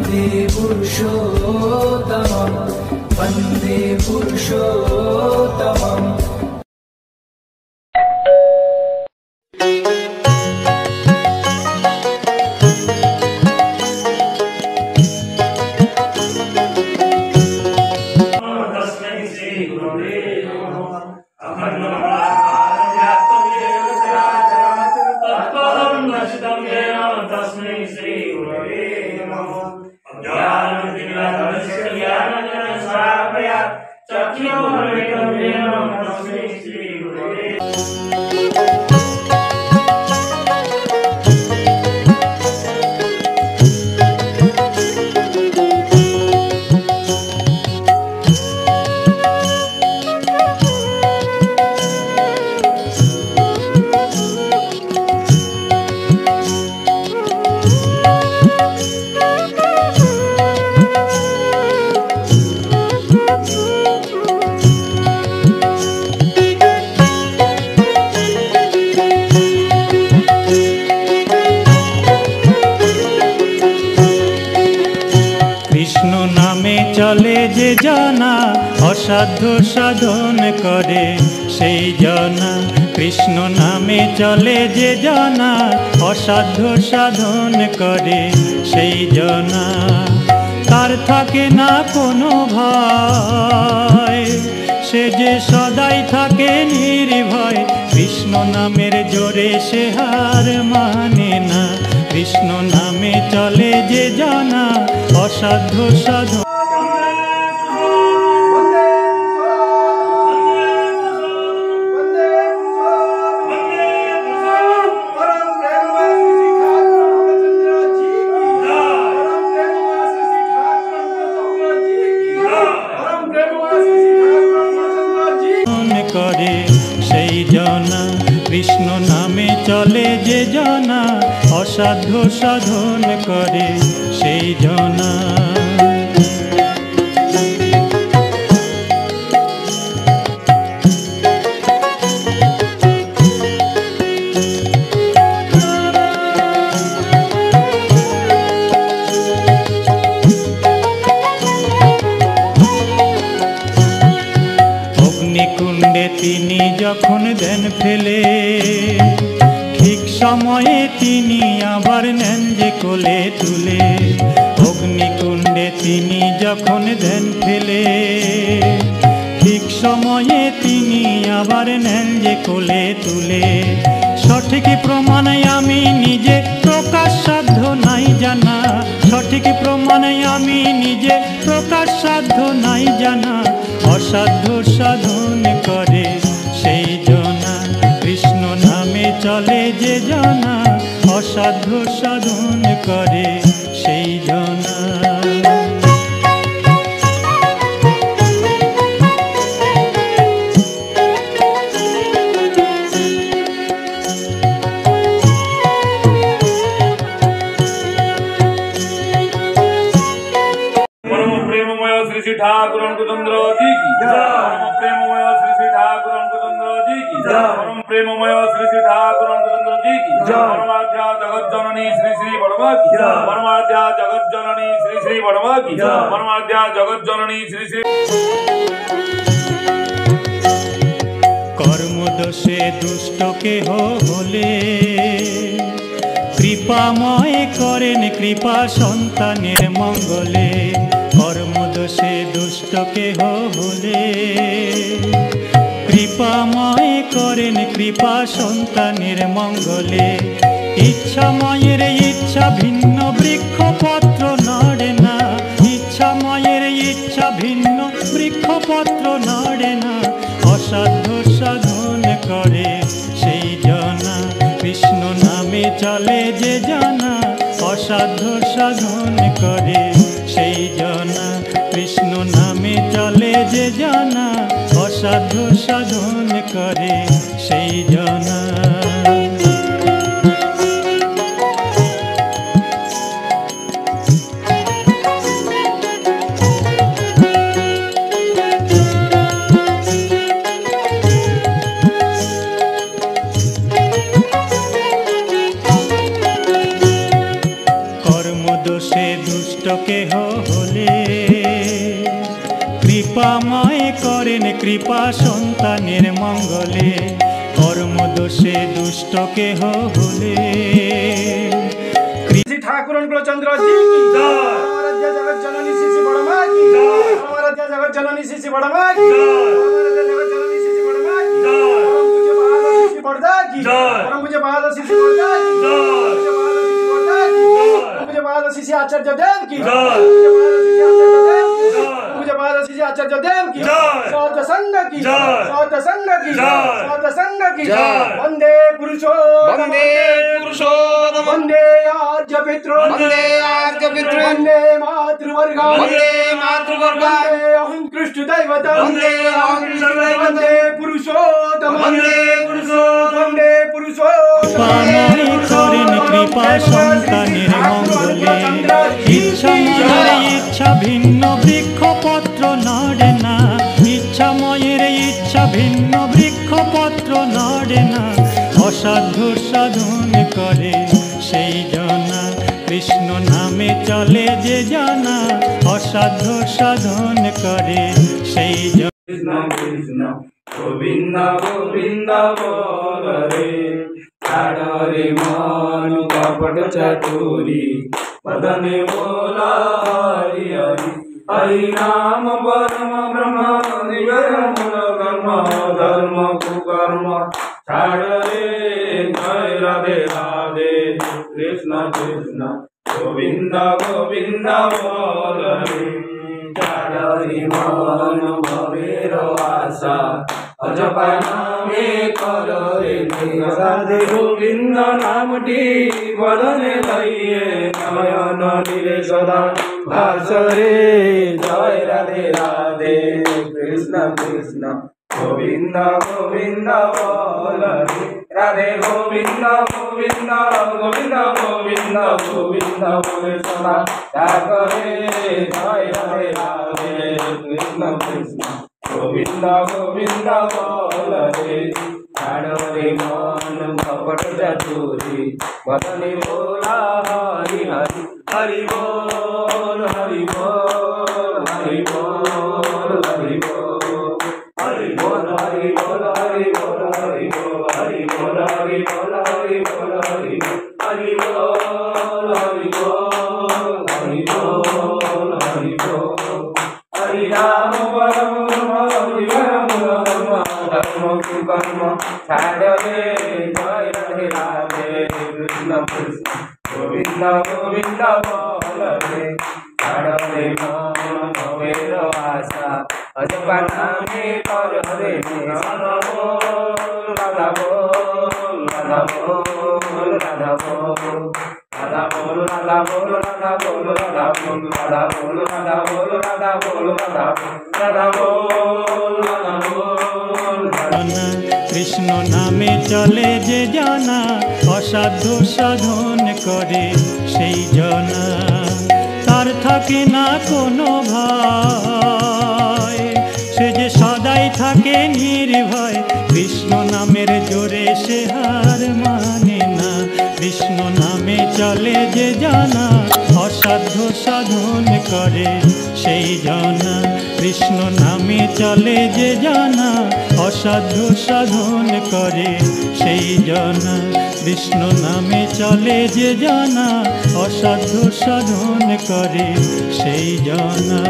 वन्दे पुरुषोत्तमं वन्दे पुरुषोत्तमम्। असाध्य साधन करे सेई जना कृष्ण नामे चले जे जना असाध्य साधन करे सेई जना तार थाके ना कोनो भय से जे सदाई थाके निर्भय कृष्ण नामेर जोरे से हार माने ना कृष्ण नामे चले जे जना असाध्य साधन करे सेई जना कृष्ण नामे चले जे जना असाध्य साधन करे सेई जना तिनी जखन ध्यान फेले ठीक समये तिनी आबार नेन जे कोले तुले अग्निकुंडे तिनी जखन ध्यान फेले ठीक समये तिनी आबार नेन जे कोले तुले सठिक प्रमाण आमी निजे प्रकाश साध्य नाई जाना सठिक प्रमाण आमी निजे प्रकाश साध्य नाई जाना असाध्य साधन करे सेई जना कृष्ण नामे चले जे जना असाध्य साधन करे सेई जना ठाकुर चंद्र जी की परम प्रेममय श्री श्री ठाकुर चंद्र जी की परम प्रेममय श्री श्री ठाकुर चंद्र जी की परमाध्या जगत जननी श्री श्री बड़वा की परमाध्या जगत जननी श्री श्री बड़वा की परमाध्या जगत जननी श्री श्री कर्म दोषे दुष्ट के होले कृपामय करेन कृपा सन्तानेर मंगले कर्म दोषे दुष्ट के होले कृपामय करेन कृपा सन्तानेर मंगले इच्छा मायेर इच्छा भिन्न वृक्ष पत्र नड़े ना इच्छा मायेर इच्छा भिन्न वृक्ष पत्र नड़े ना असाध्य साधन करे सेई जना कृष्ण नामे चले जे जना असाध्य साधन करे सेई जना कृष्ण नामे चले जे जना असाध्य साधन करे सेई जना দোষে দুষ্ট কেহ হলে কৃপাময় করেন কৃপা সন্তানের মঙ্গলে। কর্ম দোষে দুষ্ট কেহ হলে ঠাকুর অনুকূলচন্দ্র জি কি জয়। আরাধ্য জগৎ জননী শ্রী শ্রী বড় মা কি জয়। আরাধ্য জগৎ জননী শ্রী শ্রী বড় মা কি জয়। আরাধ্য জগৎ জননী শ্রী শ্রী বড় মা কি জয়। পরম পূজ্য বাহাদুর শ্রী শ্রী বড়দা কি জয়। পরম পূজ্য বাহাদুর শ্রী শ্রী বড়দা কি জয়। পরম পূজ্য বাহাদুর শ্রী শ্রী আচার্য দেব কি জয়। পূজ্য বাহাদুর শ্রী শ্রী আচার্য দেব কি জয়। সত সঙ্গ কি জয়। সত সঙ্গ কি জয়। সত সঙ্গ কি জয়। বন্দে পুরুষোত্তম বন্দে পুরুষোত্তম বন্দে আর্য পিতৃ বন্দে আর্য পিতৃ বন্দে মাতৃবর্গ বন্দে মাতৃবর্গ বন্দে অহং কৃষ্ণ দৈবত বন্দে অহং কৃষ্ণ দৈবত বন্দে পুরুষোত্তম বন্দে পুরুষোত্তম বন্দে পুরুষোত্তম। কৃপাময় করেন কৃপা সন্তানের মঙ্গলে। ইচ্ছা ময়ের ইচ্ছা ভিন্ন বৃক্ষপত্র নড়ে না। ইচ্ছা ময়ের ইচ্ছা ভিন্ন বৃক্ষপত্র নড়ে না। অসাধ্য সাধন করে সেই জনা কৃষ্ণ নামে চলে যে জানা। অসাধ্য সাধন করে সেই জন। কৃষ্ণ কৃষ্ণ গোবিন্দ গোবিন্দ বল রে। ছাড় রে মন কপট চাতুরি বদনে बोला हरि हरि। हरि नाम परम ब्रह्म निगर मूल कर्म धर्म कुकर्म। ছাড় রে জয় রাধে রাধে কৃষ্ণ কৃষ্ণ গোবিন্দ গোবিন্দ বল রে। ছাড় রে মন ভবের আশা অজপা নামে কর রে রাধে গোবিন্দ নামটি বদনে লইয়ে নয়ন নীলে সদা ভাস রে। জয় রাধে রাধে কৃষ্ণ কৃষ্ণ গোবিন্দ গোবিন্দ বল রে। রাধে গোবিন্দ গোবিন্দ গোবিন্দ গোবিন্দ গোবিন্দ বলে সদা ডাক রে। জয় রাধে রাধে কৃষ্ণ কৃষ্ণ গোবিন্দ গোবিন্দ বল রে। ছাড় রে মন কপট চাতুরি বদনে बोला हरि हरि। हरि बोल हरि बोल हरि बोल हरि बोल। हरि बोल हरि बोल हरि बोल हरि बोल। हरि बोल हरि बोल हरि बोल हरि बोल। हरि बोल हरि बोल हरि बोल हरि बोल। हरि नाम परम ब्रह्म निगर मूल कर्म धर्म कुकर्म। ছাড় রে জয় রাধে রাধে কৃষ্ণ কৃষ্ণ গোবিন্দ গোবিন্দ বল রে। ছাড় রে মন ভবের আশা অজপা নামে কর রে। রাধা বল রাধা বল রাধা বল রাধা বল। রাধা বল রাধা বল রাধা বল রাধা বল রাধা বল রাধা বল রাধা বল রাধা বল রাধা বল রাধা বল। কৃষ্ণ নামে চলে যে জানা। অসাধ্য সাধন করে সেই জনা। তার থাকে না কোনো ভয়, সে যে সদাই থাকে নির্ভয়। কৃষ্ণ নামের জোরে সে হার মানে না। কৃষ্ণ নামে চলে যে জানা। অসাধ্য সাধন করে সেই জনা। কৃষ্ণ নামে চলে যে জানা। অসাধ্য সাধন করে সেই জনা। কৃষ্ণ নামে চলে যে জানা। অসাধ্য সাধন করে সেই জনা।